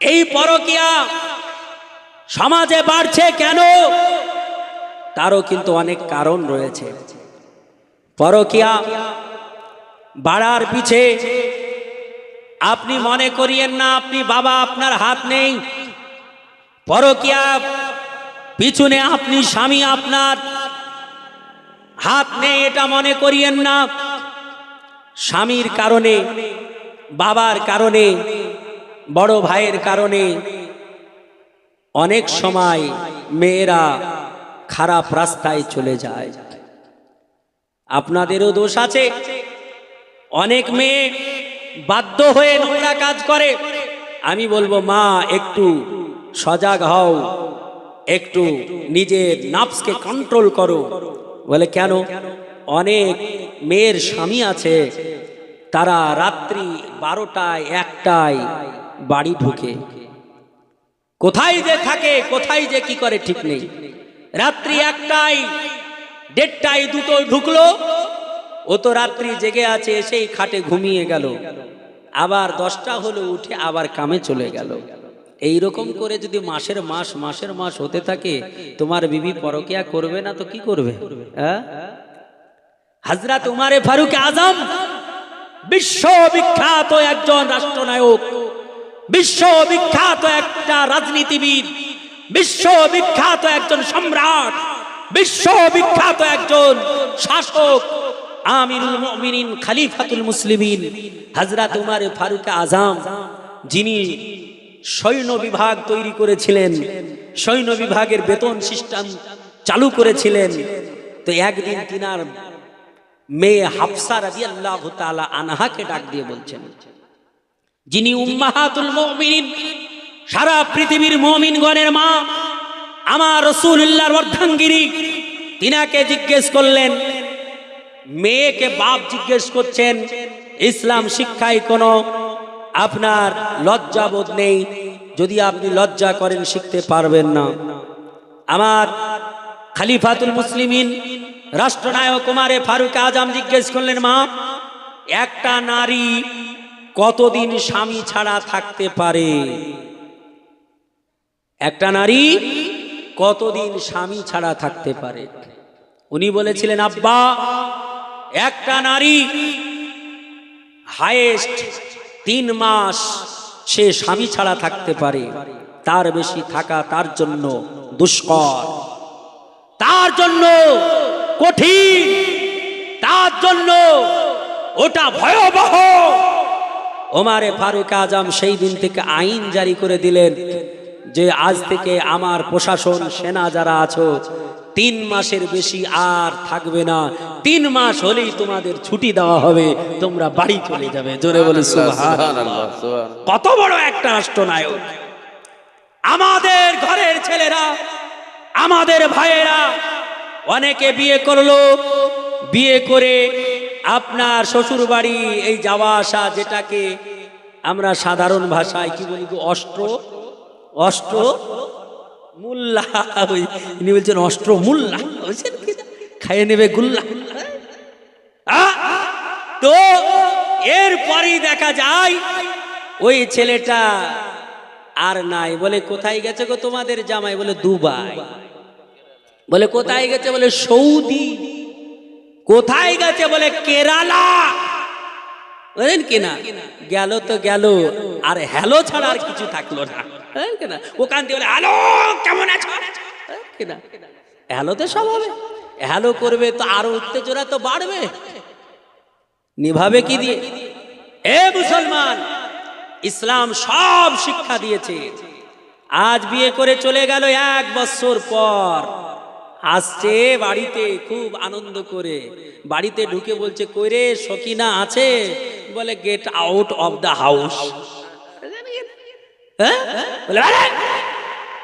এই পরকীয়া সমাজে বাড়ছে কেন? তারও কিন্তু অনেক কারণ রয়েছে। পরকীয়া বাড়ার পিছে আপনি মনে করিয়েন না আপনি বাবা, আপনার হাত নেই। পরকীয়া পিছনে আপনি স্বামী, আপনার হাত নেই, এটা মনে করিয়েন না। স্বামীর কারণে, বাবার কারণে, বড় ভাইয়ের কারণে অনেক সময় মেয়েরা খারাপ রাস্তায় চলে যায়। আপনাদেরও দোষ আছে। অনেক মেয়ে বাধ্য হয়ে নোংরা কাজ করে। আমি বলবো মা, একটু সজাগ হও, একটু নিজের নাফসকে কন্ট্রোল করো। বলে কেন? অনেক মেয়ের স্বামী আছে, তারা রাত্রি 12টায় 1টায় বাড়ি ঢুকে, কোথায় যে থাকে, কোথায় যে কি করে ঠিক নেই। রাত্রি 1টায় 1:30টায় 2টো ঢুকলো, ও তো রাত্রি জেগে আছে, সেই খাটে ঘুমিয়ে গেল। আবার 10টা হলো উঠে আবার কামে চলে গেল। এইরকম করে যদি মাসের মাস হতে থাকে, তোমার বিবি পরকীয়া করবে না তো কি করবে? হযরত উমরে ফারুক আজম বিশ্ববিখ্যাত একজন রাষ্ট্রনায়ক, বিশ্ববিখ্যাত একটা রাজনীতিবিদ, বিশ্ববিখ্যাত একজন সম্রাট, বিশ্ববিখ্যাত একজন শাসক, আমিরুল মুমিনিন, খলিফাতুল মুসলিমিন হযরত উমরে ফারুক আজম, যিনি সৈন্য বিভাগ তৈরি করেছিলেন, সৈন্য বিভাগের বেতন সিস্টেম চালু করেছিলেন। তো একদিন তিনার মেয়ে হাফসা রাদিয়াল্লাহু তাআলা আনহাকে ডাক দিয়ে বলছেন, যিনি উম্মাহাতুল মুমিনিন, সারা পৃথিবীর মুমিনগণের মা, আমার রাসূলুল্লাহর অর্ধাঙ্গিনী, তিনাকে জিজ্ঞেস করলেন। মেয়েকে বাপ জিজ্ঞেস করছেন, ইসলাম শিক্ষায় কোনো আপনার লজ্জাবোধ নেই, যদি আপনি লজ্জা করেন শিখতে পারবেন না। আমার খলিফাতুল মুসলিমিন রাষ্ট্রনায়ক উমরে ফারুক আজম জিজ্ঞেস করলেন, মা, একটা নারী কতদিন স্বামী ছাড়া থাকতে পারে? একটা নারী কতদিন স্বামী ছাড়া থাকতে পারে? উনি বলেছিলেন, আব্বা, একটা নারী হাইয়েস্ট 3 মাস সে স্বামী ছাড়া থাকতে পারে। তার বেশি থাকা তার জন্য দুষ্কর, তার জন্য কঠিন, তার জন্য ওটা ভয়াবহ। ওমরে ফারুক আজম সেই দিন থেকে আইন জারি করে দিলেন যে আজ থেকে আমার প্রশাসন, সেনা যারা আছো, 3 মাসের বেশি আর থাকবে না। 3 মাস হলেই তোমাদের ছুটি দেওয়া হবে, তোমরা বাড়ি চলে যাবে। জোরে বলে সুবহানাল্লাহ। কত বড় একটা রাষ্ট্রনায়ক! আমাদের ঘরের ছেলেরা, আমাদের ভাইয়েরা অনেকে বিয়ে করলো, বিয়ে করে আপনার শ্বশুর বাড়ি এই যাওয়া আসা, যেটাকে আমরা সাধারণ ভাষায় কি বলি, অষ্ট মুল্লা, ইনি বলছেন অস্ত্র মুল্লা, বুঝছেন কি, খাইয়ে নেবে গুল্লা। তো এরপরই দেখা যায় ওই ছেলেটা আর নাই। বলে কোথায় গেছে গো তোমাদের জামাই? বলে দুবাই। বলে কোথায় গেছে? বলে সৌদি। কোথায় গেছে? বলে কেরালা। বলেন কিনা, গেল তো গেল, আর হ্যালো ছাড়া আর কিছু থাকলো না। ওখান থেকে বলে হ্যালো, কেমন আছো? হ্যালোতে সব হবে? হ্যালো করবে তো আরো উত্তেজনা তো বাড়বে। নিভাবে কি দিয়ে? এ মুসলমান, ইসলাম সব শিক্ষা দিয়েছে। আজ বিয়ে করে চলে গেল, 1 বছর পর আসছে বাড়িতে খুব আনন্দ করে। বাড়িতে ঢুকে বলছে, কই রে সকিনা আছে? বলে get out of the house.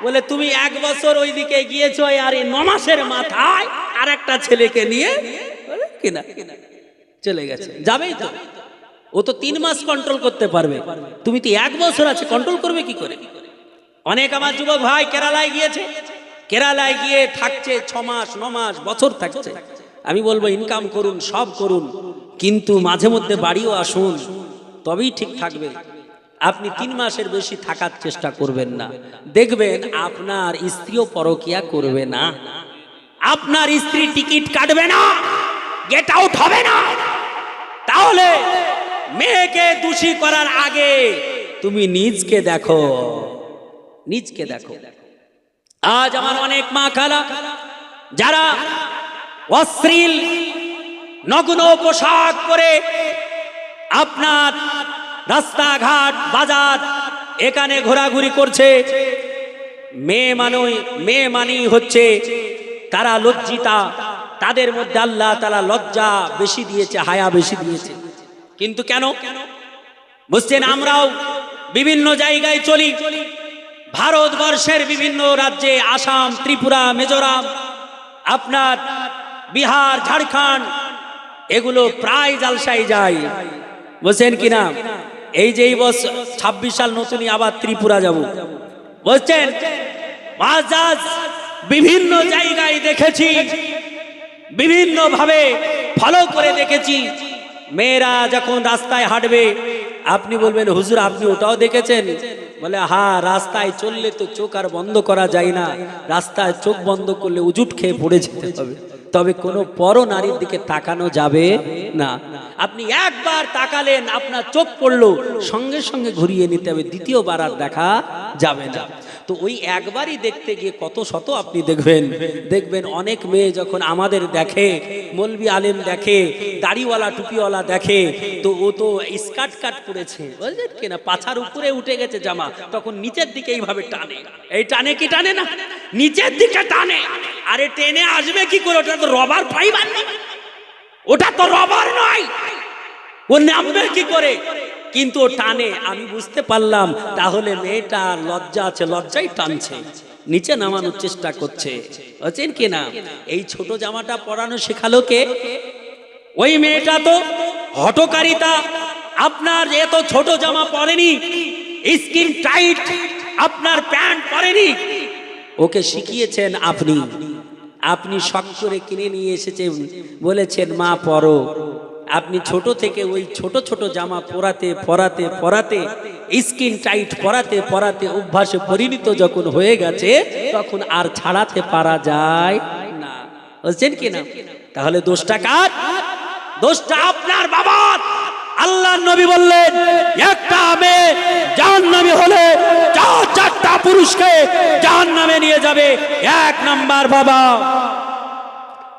বলে তুমি 1 বছর ওইদিকে গিয়েছো, আর 9 মাসের মাথায় আর একটা ছেলেকে নিয়ে কিনা চলে গেছে। যাবেই তো, ও তো 3 মাস কন্ট্রোল করতে পারবে, তুমি তো 1 বছর আছে, কন্ট্রোল করবে কি করে? অনেক আমার যুবক ভাই কেরালায় গিয়েছে, কেরালায় গিয়ে থাকছে 6 মাস 9 মাস বছর থাকছে। আমি বলবো ইনকাম করুন, সব করুন, কিন্তু মাঝে মধ্যে বাড়িও আসুন, তবেই ঠিক থাকবে। আপনি 3 মাসের বেশি থাকার চেষ্টা করবেন না, দেখবেন আপনার স্ত্রীও পরকিয়া করবে না, আপনার স্ত্রী টিকিট কাটবে না, গেট আউট হবে না। তাহলে মেয়েকে দোষী করার আগে তুমি নিজকে দেখো, নিজকে দেখো। আজ আমার অনেক মা খালা যারা অশ্লীল নগ্ন পোশাক পরে আপনার রাস্তাঘাট বাজার এখানে ঘোরাঘুরি করছে, মেয়ে মানেই হচ্ছে তারা লজ্জিতা, তাদের মধ্যে আল্লাহ তাআলা লজ্জা বেশি দিয়েছে, হায়া বেশি দিয়েছে। কিন্তু কেন বুঝছেন, আমরাও বিভিন্ন জায়গায় চলি, ভারতবর্ষের বিভিন্ন রাজ্যে, আসাম, ত্রিপুরা, মিজোরাম, আপনার বিহার, ঝাড়খণ্ড, এগুলো প্রায় জালসায় যায়, বুঝছেন কিনা। এই যে এই বছর 26 সাল নতুনই আবার ত্রিপুরা যাব, বুঝছেন। বিভিন্ন জায়গায় দেখেছি, বিভিন্ন ভাবে ফলো করে দেখেছি, মেয়েরা যখন রাস্তায় হাঁটবে আপনি বলবেন হুজুর আপনি ওটাও দেখেছেন? বলে হ্যাঁ, রাস্তায় চললে তো চোখ আর বন্ধ করা যায় না, রাস্তায় চোখ বন্ধ করলে উজুট খেয়ে পড়ে যেতে হবে, তবে কোনো পর নারীর দিকে তাকানো যাবে না। আপনি একবার তাকালেন, আপনার চোখ পড়লো, সঙ্গে সঙ্গে ঘুরিয়ে নিতে হবে, দ্বিতীয়বার আর দেখা যাবে না। তো ওই একবারই দেখতে গিয়ে কত শত আপনি দেখবেন অনেক মেয়ে যখন আমাদের দেখে, মৌলবি আলেম দেখে, দাড়িওয়ালা টুপিওয়ালা দেখে, তো ও তো স্কার্ট কাট পরেছে, বুঝলেন কিনা, পাছার উপরে উঠে গেছে জামা, তখন নিচের দিকে এইভাবে টানে, এই টানে কি টানে না, নিচের দিকে টানে। আরে টেনে আসবে কি করে, ওটা তো রবার ফাইবার না, ওটা তো রবার নয়, ও নামবে কি করে, কিন্তু ও টানে। আমি বুঝতে পারলাম তাহলে মেয়েটা লজ্জা আছে, লজ্জাই টানছে, নিচে নামানোর চেষ্টা করছে, বুঝছেন কিনা। এই ছোট জামাটা পরানো শেখালো কে? ওই মেয়েটা তো হঠকারিতা, আপনার এত ছোট জামা পরেনি, স্কিন টাইট আপনার প্যান্ট পরেনি, ওকে শিখিয়েছেন আপনি, আপনি শখ করে কিনে নিয়ে এসেছেন, বলেছেন মা পরো। আপনি ছোট থেকে ওই ছোট ছোট জামা পরাতে পরাতে পরাতে, স্কিন টাইট পরাতে পরাতে অভ্যাসে পরিণত যখন হয়ে গেছে, তখন আর ছাড়াতে পারা যায় না, বুঝছেন কিনা। তাহলে দোষটা কার? দোষটা আপনার বাবার। আল্লাহর নবী বললেন একটা মেয়ে জাহান্নামী হলে 4টা পুরুষকে জাহান্নামে নিয়ে যাবে, 1 নাম্বার বাবা।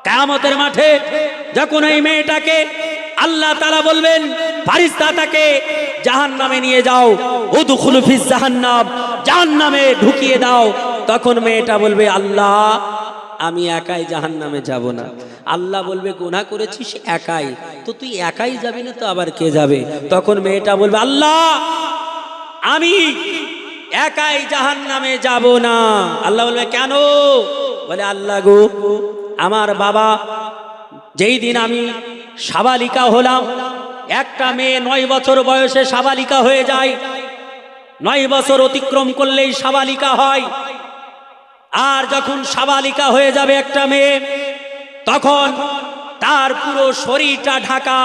কিয়ামতের মাঠে যখন এই মেয়েটাকে আল্লাহ তাআলা বলবেন ফেরেশতা তাকে জাহান্নামে নিয়ে যাও, উদখুলু ফিস জাহান্নাম, জাহান্নামে ঢুকিয়ে দাও, তখন মেয়েটা বলবে আল্লাহ আমি একাই জাহান্নামে যাব না। আল্লাহ বলবে গুনাহ করেছিস একাই, তো তুই একাই যাবি না তো আবার কে যাবে? তখন মেয়েটা বলবে আল্লাহ আমি একাই জাহান্নামে যাব না। আল্লাহ বলবে কেন? বলে আল্লাহ গো, আমার বাবা যেই দিন আমি সাবালিকা হলাম, একটা মেয়ে 9 বছর বয়সে সাবালিকা হয়ে যায়, 9 বছর অতিক্রম করলেই সাবালিকা হয়, আর যখন সাবালিকা হয়ে যাবে একটা মেয়ে, তখন তার পুরো শরীরটা ঢাকা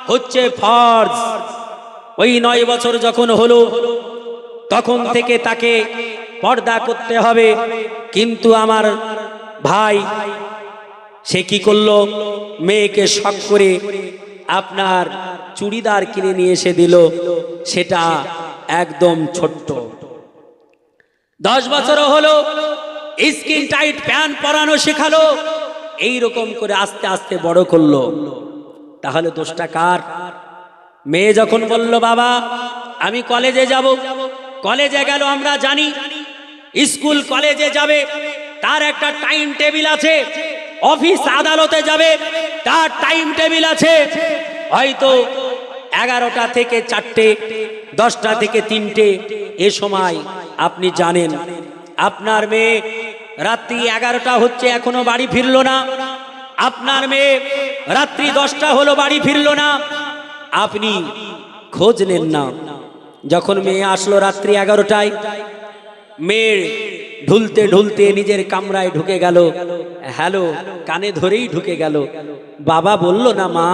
হচ্ছে ফরজ। ওই 9 বছর যখন হলো, তখন থেকে তাকে পর্দা করতে হবে। কিন্তু আমার ভাই সে কি করলো, মেয়েকে শখ করে আপনার চুড়িদার কিনে নিয়ে এসে দিল, সেটা একদম ছোট্ট। 10 বছর হলো, স্কিন টাইট প্যান্ট পরানো শেখালো, এইরকম করে আস্তে আস্তে বড় করলো। তাহলে দোষটা কার? মেয়ে যখন বলল বাবা আমি কলেজে যাব, কলেজে গেল, আমরা জানি স্কুল কলেজে যাবে তার একটা টাইম টেবিল আছে, অফিস আদালতে যাবে তার টাইম টেবিল আছে, হয়তো 11টা থেকে 4টে, 10টা থেকে 3টে, এ সময় আপনি জানেন আপনার মেয়ে রাত্রি 11টা হচ্ছে এখনো বাড়ি ফিরলো না, আপনার মেয়ে রাত্রি 10টা হলো বাড়ি ফিরলো না, আপনি খোঁজ নেন না। যখন মেয়ে আসলো রাত্রি 11টায়, মেয়ে ঢুলতে ঢুলতে নিজের কামরায় ঢুকে গেল, হ্যালো কানে ধরেই ঢুকে গেল। বাবা বলল না মা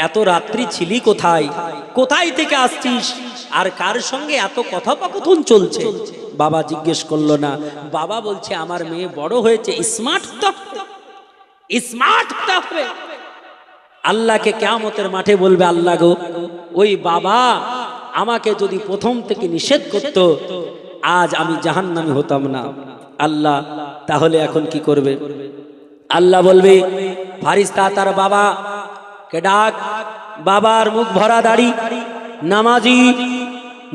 এত রাত্রি ছিলি কোথায়, কোথায় থেকে আসছিস? আর কার সঙ্গে এত কথোপকথন চলছে? বাবা জিজ্ঞেস করলো না, বাবা বলছে আমার মেয়ে বড় হয়েছে, স্মার্ট হতে হবে। আল্লাহকে কিয়ামতের মাঠে বলবে, আল্লাহ গো, ওই বাবা আমাকে যদি প্রথম থেকে নিষেধ করত, আজ আমি জাহান্নামী হতাম না। আল্লাহ তাহলে এখন কি করবে? আল্লাহ বলবে, ফারিস্তা তার বাবা কে ডাক। বাবার মুখ ভরা দাড়ি, নামাজি,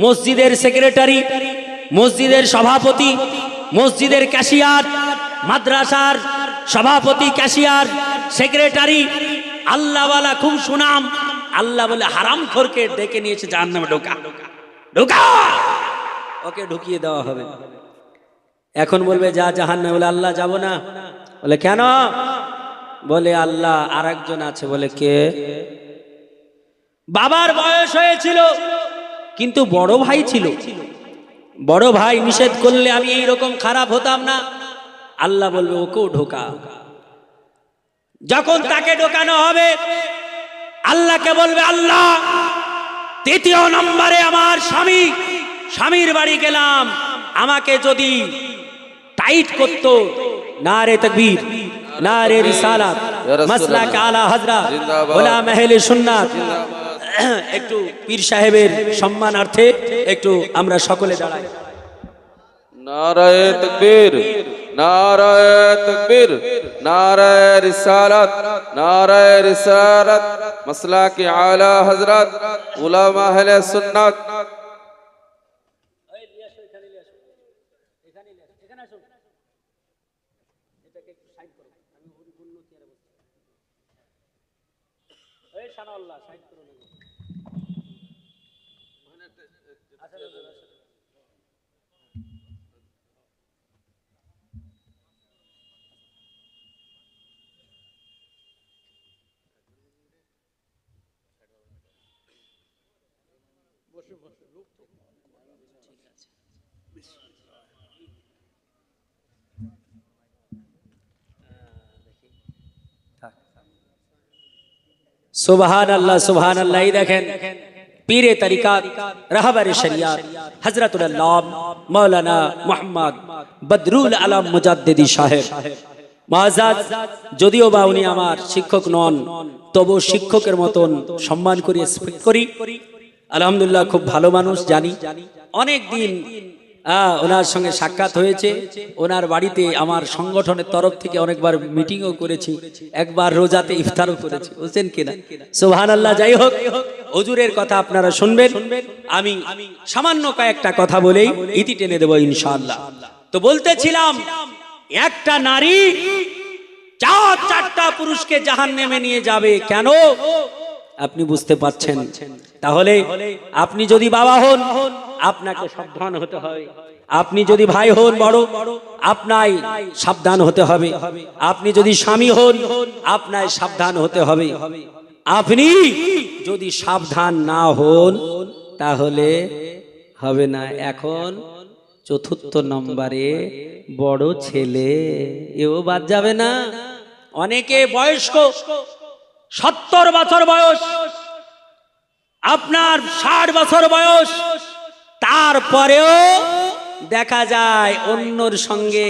মসজিদের সেক্রেটারি, মসজিদের সভাপতি, মসজিদের ক্যাশিয়ার, মাদ্রাসার সভাপতি, ক্যাশিয়ার, সেক্রেটারি, আল্লাহওয়ালা, খুব সুনাম। আল্লাহ বলে, হারামখোরকে ডেকে নিয়েছে জাহান্নামে, ঢোকা, ওকে ঢুকিয়ে দেওয়া হবে। এখন বলবে যা জাহান্নামে। বলে আল্লাহ যাব না। বলে কেন? বলে আল্লাহ আরেকজন আছে। বলে কে? বাবার বয়স হয়েছিল কিন্তু বড় ভাই ছিল, বড় ভাই নিষেধ করলে আমি এইরকম খারাপ হতাম না। আল্লাহ বলবে ওকেও ঢোকা। যখন তাকে ঢোকানো হবে, আল্লাহকে বলবে, আল্লাহ তৃতীয় নম্বরে আমার স্বামীর বাড়ি গেলাম, আমাকে যদি টাইট করতো, নারে তাকবীর, নারে রিসালাত, মাসলাক আলা হযরত উলামা আহলে সুন্নাত। একটু পীর সাহেবের সম্মানার্থে একটু আমরা সকলে দাঁড়াই। নারায়ে তাকবীর, নারায়ে তাকবীর, নারায়ে রিসালাত, নারায়ে রিসালাত, মাসলাক আলা হযরত উলামা আহলে সুন্নাত। সুবহানাল্লাহ, সুবহানাল্লাহ। এই দেখেন পীরে তরিকাত, রাহবারে শরিয়াত হযরতুল আল্লাহ মাওলানা মুহাম্মদ বদরুল আলম মুজাদ্দিদি সাহেব মুআজ্জাজ। যদিও বা উনি আমার শিক্ষক নন, তবু শিক্ষকের মতন সম্মান করি, রেসপেক্ট করি। আলহামদুলিল্লাহ, খুব ভালো মানুষ জানি। অনেক দিন ওনার সঙ্গে সাক্ষাৎ হয়েছে। ওনার বাড়িতে আমার সংগঠনের তরফ থেকে অনেকবার মিটিংও করেছি, একবার রোজাতে ইফতারও করেছি, বুঝছেন কিনা? সুবহানাল্লাহ। যাই হোক, হুজুরের কথা আপনারা শুনবেন, আমি সামান্য কয়েকটা কথা বলেই ইতি টেনে দেব ইনশাআল্লাহ। তো বলতেছিলাম, একটা নারী চারটা পুরুষকে জাহান্নামে নিয়ে যাবে কেন? আপনি বুঝতে পাচ্ছেন? তাহলে আপনি যদি বাবা হন, আপনাকে সাবধান হতে হবে। আপনি যদি ভাই হন বড়, আপনাই সাবধান হতে হবে। আপনি যদি স্বামী হন, আপনাই সাবধান হতে হবে। আপনি যদি সাবধান না হন, তাহলে হবে না। এখন চতুর্থ নম্বরে বড় ছেলে, এও বাদ যাবে না। অনেকে বয়স্ক, 70 বছর বয়স, আপনার 60 বছর বয়স, তারপরেও দেখা যায় অন্যর সঙ্গে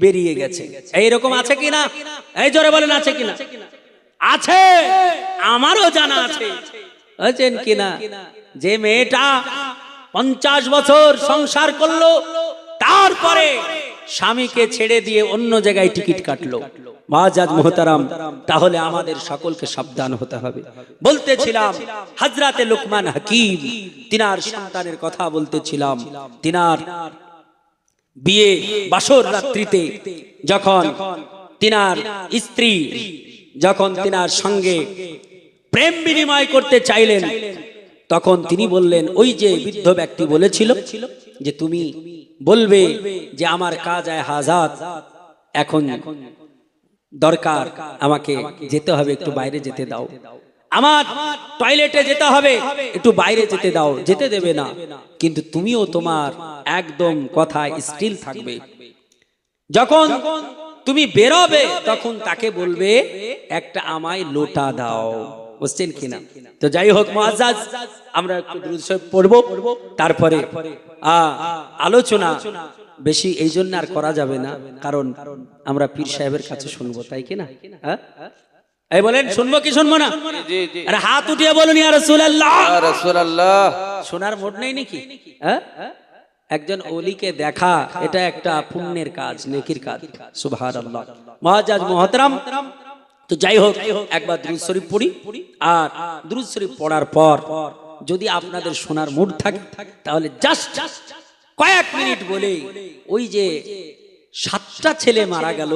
বেরিয়ে গেছে। এইরকম আছে কিনা? এই জোরে বলেন, আছে কিনা? আছে, আমারও জানা আছে। বুঝছেন কিনা? যে মেয়েটা 50 বছর সংসার করলো, তারপরে স্বামীকে ছেড়ে দিয়ে অন্য জায়গায় টিকিট কাটলো। মুআজ্জাজ মুহতারাম, তাহলে আমাদের সকলকে সাবধান হতে হবে। বলতেছিলাম হযরতে লুকমান হাকিম, তিনার সন্তানের কথা বলতেছিলাম। তিনার বিয়ে বাসর রাত্রিতে যখন তিনার স্ত্রী যখন তিনার সঙ্গে প্রেম বিনিময় করতে চাইলেন, তখন তিনি বললেন, ওই যে বৃদ্ধ ব্যক্তি বলেছিল যে তুমি বলবে যে আমার কাজ হাজাত, এখন দরকার, আমাকে যেতে হবে, একটু বাইরে যেতে দাও, আমার টয়লেটে যেতে হবে, একটু বাইরে যেতে দাও। যেতে দেবে না, কিন্তু তুমিও তোমার একদম কথায় স্টিল থাকবে। যখন তুমি বেরোবে, তখন তাকে বলবে একটা আমায় লোটা দাও। বুঝছেন কিনা? তো যাই হোক মুআজ্জাজ, আমরা একটু দুরূদ শরীফ পড়বো, তারপরে আলোচনা বেশি এই জন্য আর করা যাবে না, কারণ আমরা পীর সাহেবের কাছে শুনবো, তাই কিনা? হ্যাঁ, এই বলেন শুনবো কি শুনবো না? জি জি। আরে হাত উঠিয়ে বলুন ইয়া রাসূলুল্লাহ। ইয়া রাসূলুল্লাহ। শোনার মুড নেই নাকি? হ্যাঁ, একজন ওলিকে দেখা এটা একটা পুণ্যের কাজ, নেকির কাজ। সুবহানাল্লাহ। মুআজ্জাজ মুহতারাম, তো যাই হোক একবার দুরূদ শরীফ পড়ি, আর দুরূদ শরীফ পড়ার পর যদি আপনাদের শোনার মুড থাকে তাহলে জাস্ট কয়েক মিনিট বলে, ওই যে 7টা ছেলে মারা গেল,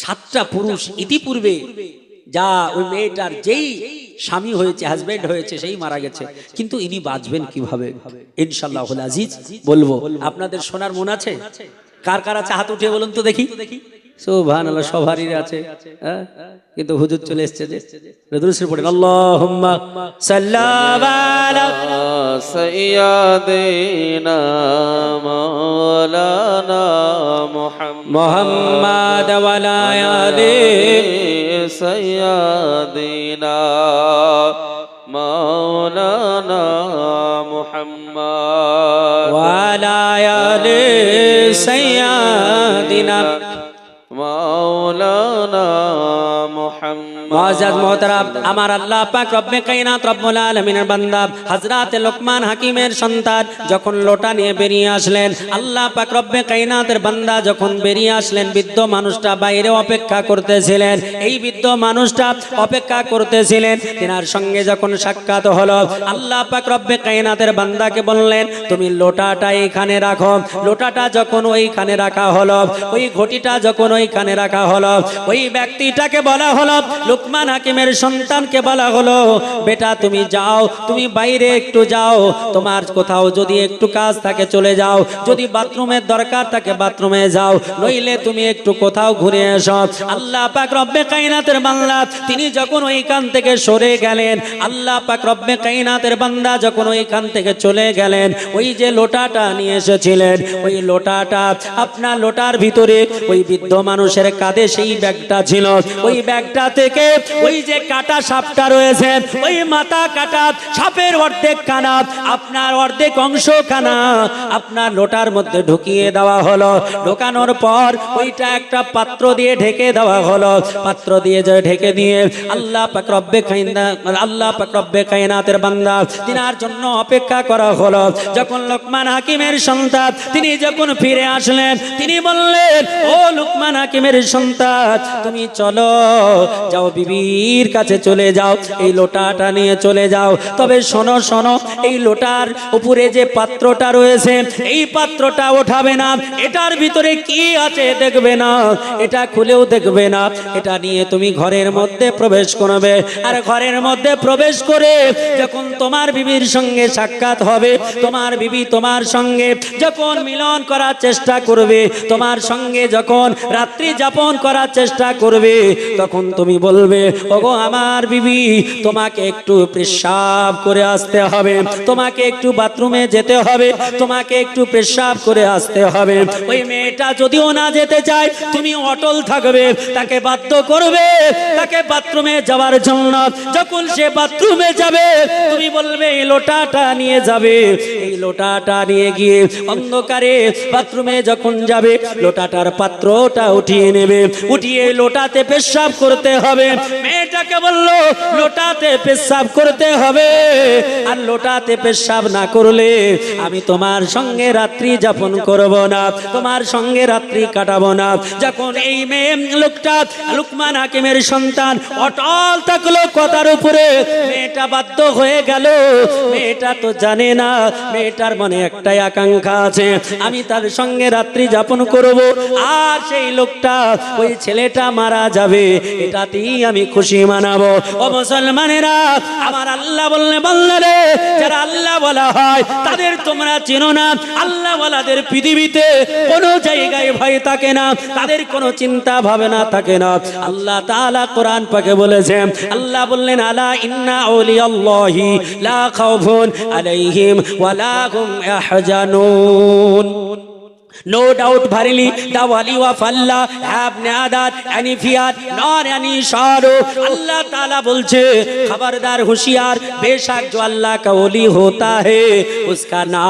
7টা পুরুষ ইতিপূর্বে, যা ওই মেয়েটার যেই স্বামী হয়েছে, হাজবেন্ড হয়েছে, সেই মারা গেছে, কিন্তু ইনি বাঁচবেন কিভাবে ইনশাআল্লাহুল আজিজ বলবো। আপনাদের শোনার মন আছে? কার কার আছে হাত উঠিয়ে বলুন তো দেখি। সুবহানাল্লাহ, সবারই আছে, হ্যাঁ, কিন্তু হুজুর চলে এসেছে যে দুরূদ শরীফ পড়েন। আল্লাহুম্মা সাল্লি আলা সাইয়্যিদিনা মাওলানা মুহাম্মাদ ওয়া আলা আলি সাইয়্যিদিনা মাওলানা মুহাম্মদ ওয়া আলা আলি সাইয়্যিদিনা মাওলানা মুহাম্মদ। মুআজ্জাজ মুহতারাম, আমার আল্লাহ পাক রব্বে কায়নাত রব্বুল আলামিনের বান্দা হযরত লোকমান হাকিমের সন্তান যখন লোটা নিয়ে বেরিয়ে আসলেন, আল্লাহ পাক রব্বে কায়নাতের বান্দা যখন বেরিয়ে আসলেন, বৃদ্ধ মানুষটা বাইরে অপেক্ষা করতেছিলেন। এই বৃদ্ধ মানুষটা অপেক্ষা করতেছিলেন, তিনার সঙ্গে যখন সাক্ষাৎ হলো, আল্লাহ পাক রব্বে কায়নাতের বান্দাকে বললেন, তুমি লোটাটা এখানে রাখো। লোটাটা যখন ওইখানে রাখা হলো, ওই ঘটিটা যখন ওইখানে রাখা হলো, ওই ব্যক্তিটাকে বলা হলো, লোকমান হাকিমের সন্তানকে বলা হলো, বেটা তুমি যাও, তুমি বাইরে একটু যাও, তোমার কোথাও যদি একটু কাজ থাকে চলে যাও, যদি বাথরুমের দরকার থাকে বাথরুমে যাও, নইলে তুমি একটু কোথাও ঘুরে এসো। আল্লাহ পাক রব্বে কায়নাতের বান্দা তিনি যখন ওইখান থেকে সরে গেলেন, আল্লাহ পাক রব্বে কায়নাতের বান্দা যখন ওইখান থেকে চলে গেলেন, ওই যে লোটাটা নিয়ে এসেছিলেন, ওই লোটাটা, আপনার লোটার ভিতরে ওই বৃদ্ধ মানুষের কাঁধে সেই ব্যাগটা ছিল, ওই ব্যাগটা থেকে ওই যে কাটা সাপটা রয়েছে, ওই মাথা কাটা সাপের অর্ধেক কানা, আপনার অর্ধেক অংশ কানা আপনার লোটার মধ্যে ঢুকিয়ে দেওয়া হলো। ঢোকানোর পর ওইটা একটা পাত্র দিয়ে ঢেকে দেওয়া হলো। পাত্র দিয়ে যে ঢেকে দিয়ে আল্লাহ পাক রব্বে কায়নাতের বান্দা তিনার জন্য অপেক্ষা করা হলো। যখন লোকমান হাকিমের সন্তান তিনি যখন ফিরে আসলেন, তিনি বললেন, ও লোকমান হাকিমের সন্তান, তুমি চলো, যাও বিবির কাছে চলে যাও, এই লোটাটা নিয়ে চলে যাও। তবে শোনো শোনো, এই লোটার উপরে যে পাত্রটা রয়েছে, এই পাত্রটা ওঠাবে না, এটার ভিতরে কি আছে দেখবে না, এটা খুলেও দেখবে না, এটা নিয়ে তুমি ঘরের মধ্যে প্রবেশ করবে। আর ঘরের মধ্যে প্রবেশ করে যখন তোমার বিবির সঙ্গে সাক্ষাৎ হবে, তোমার বিবি তোমার সঙ্গে যখন মিলন করার চেষ্টা করবে, তোমার সঙ্গে যখন রাত্রি যাপন করার চেষ্টা করবে, তখন তুমি বলবে, ওগো আমার বিবি, তোমাকে একটু পেশাব করে আসতে হবে, তোমাকে একটু বাথরুমে যেতে হবে, তোমাকে একটু পেশাব করে আসতে হবে। ওই মেয়েটা যদিও না যেতে চায়, তুমি অটল থাকবে, তাকে বাধ্য করবে তাকে বাথরুমে যাওয়ার জন্য। যখন সে বাথরুমে যাবে, তুমি বলবে এই লোটাটা নিয়ে যাবে, এই লোটাটা নিয়ে গিয়ে অন্ধকারে বাথরুমে যখন যাবে, লোটাটার পাত্রটা উঠিয়ে নেবে, উঠিয়ে লোটাতে পেশাব করতে হবে। মেয়েটাকে বললো, লোটাতে পেশাব করতে হবে, আর লোটাতে পেশাব না করলে আমি তোমার সঙ্গে রাত্রি যাপন করব না, তোমার সঙ্গে রাত্রি কাটাবো না। যখন এই মেয়ে লোকটা লোকমান হাকিমের সন্তান অটল থাকলো কথার উপরে, মেয়েটা বাধ্য হয়ে গেল। মেয়েটা তো জানে না, মেয়েটার মনে একটাই আকাঙ্ক্ষা আছে, আমি তার সঙ্গে রাত্রি যাপন করব, আর সেই লোকটা, ওই ছেলেটা মারা যাবে, এটাতেই আমি খুশি মানাবো। ও মুসলমানেরা, আমার আল্লাহ বললে, বললে যারা আল্লাহ বলা হয় তাদের তোমরা চেনো না। আল্লাহ বলাদের পৃথিবীতে কোনো জায়গায় ভয় থাকে না, তাদের কোনো চিন্তা ভাবনা থাকে না। আল্লাহ তাআলা কোরআন পাকে বলেছেন, আল্লাহ বললেন, আলা ইন্না আউলিয়াল্লাহি লা খাউফুন আলাইহিম ওয়া লা হুম ইয়াহজানুন। No doubt verily the wali of Allah have neither any fear nor any sorrow. Allah ताला बोलছে खबरदार होशियार बेशक जो अल्लाह का वली होता है उसका ना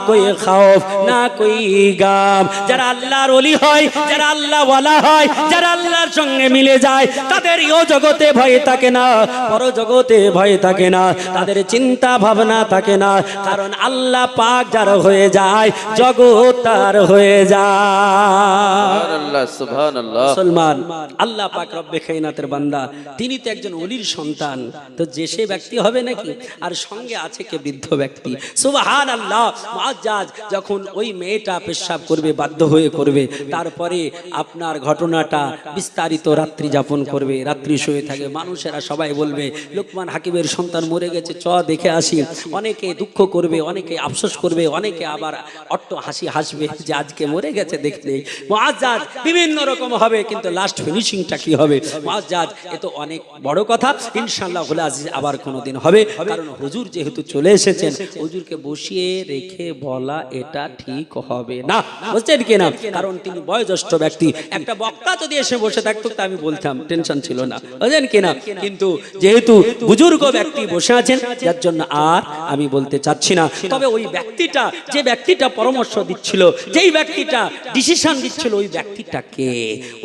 कोई खौफ ना कोई गम। যারা আল্লাহর ওলি হয়, যারা আল্লাহ ওয়ালা হয়, যারা আল্লাহর সঙ্গে মিলে যায় তাদের ইহ জগতে ভয় থাকে না, পর জগতে ভয় থাকে না, তাদের চিন্তা ভাবনা থাকে না, কারণ আল্লাহ পাক যার হয়ে যায় জগৎ তার হয়ে যায়। সুবহানাল্লাহ, সুবহানাল্লাহ। মুসলমান আল্লাহ পাক রব্বে কায়নাতের বান্দা, তিনি তো একজন ওলির সন্তান, তো যে সে ব্যক্তি হবে নাকি? আর সঙ্গে আছে কে? বৃদ্ধ ব্যক্তি। সুবহানাল্লাহ। মুআজ্জাজ যখন ওই মেয়েটা পেশাব করবে, বাধ্য হয়ে করবে, তারপরে আপনার ঘটনাটা বিস্তারিত রাত্রি যাপন করবে, রাত্রি শুয়ে থাকে, মানুষেরা সবাই বলবে লোকমান হাকিমের সন্তান মরে গেছে, চ দেখে আসি। অনেকে দুঃখ করবে, অনেকে আফসোস করবে, অনেকে আবার অট্ট হাসি হাসবে যে আজকে মরে গেছে দেখলে। মুআজ্জাজ বিভিন্ন রকম হবে, কিন্তু লাস্ট ফিনিশিংটা কি হবে? মুআজ্জাজ এ তো অনেক বড় কথা, ইনশাআল্লাহ আজিজ আবার কোনোদিন হবে, কারণ হুজুর যেহেতু চলে এসেছেন, হুজুরকে বসিয়ে রেখে বলা এটা ঠিক হবে না, বুঝছেন কিনা? কারণ তিনি বয়োজ্যেষ্ঠ ব্যক্তি, একটা বক্তা যদি এসে বসে থাকতো তা আমি বলতাম, টেনশন ছিল না, বুঝলেন কিনা? কিন্তু যেহেতু বুজুর্গ ব্যক্তি বসে আছেন, যার জন্য আর আমি বলতে চাচ্ছি না। তবে ওই ব্যক্তিটা, যে ব্যক্তিটা পরামর্শ দিচ্ছিল, যেই ব্যক্তিটা ডিসিশন দিচ্ছিল, ওই ব্যক্তিটা কে?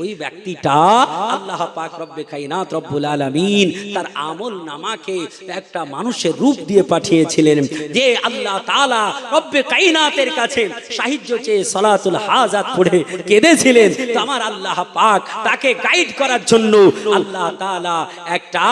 ওই ব্যক্তিটা আল্লাহ পাক রব্বে কায়নাত রব্বুল আলামিন তার আমল নামাকে একটা মানুষের রূপ দিয়ে পাঠিয়েছিলেন, যে আল্লাহ তাআলা রব্বে কায়নাতের কাছে সাহায্য চেয়ে সালাতুল হাজাত পড়ে কেঁদেছিলেন। তো আমার আল্লাহ পাক তাকে গাইড করার জন্য আল্লাহ তাআলা একটা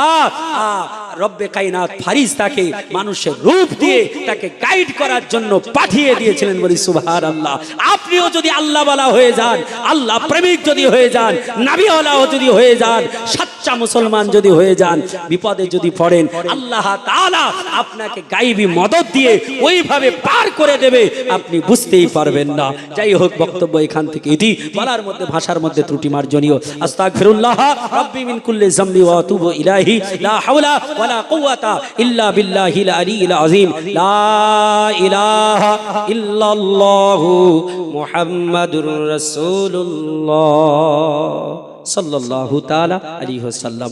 রব্বে কায়নাত ফারিস্তাকে মানুষের রূপ দিয়ে তাকে গাইড করার জন্য পাঠিয়ে দিয়েছিলেন। বলি সুবহানাল্লাহ। আপনিও যদি আল্লাহওয়ালা হয়ে যান, আল্লাহ প্রেমিক যদি হয়ে যান, নবীওয়ালাও যদি হয়ে যান, সচ্চা মুসলমান যদি হয়ে যান, বিপদে যদি পড়েন, আল্লাহ তাআলা আপনাকে গায়বী মদদ দিয়ে ওইভাবে পার করে দেবে, আপনি বুঝতেই পারবেন না। যাই হোক, বক্তব্য এখান থেকে ইতি, বলার মধ্যে ভাষার মধ্যে ত্রুটি মার্জনীয়। আস্তাগফিরুল্লাহ রাব্বি মিন কুল্লি যামবি ওয়া আতুবু ইলাইহি লা হাওলা ওয়ালা কুওয়াতা ইল্লা বিল্লাহিল আলিয়্যিল আযীম। লা ইলাহা ইল্লাল্লাহু মুহাম্মাদুর রাসূলুল্লাহ সাল্লাল্লাহু তাআলা আলাইহি ওয়াসাল্লাম।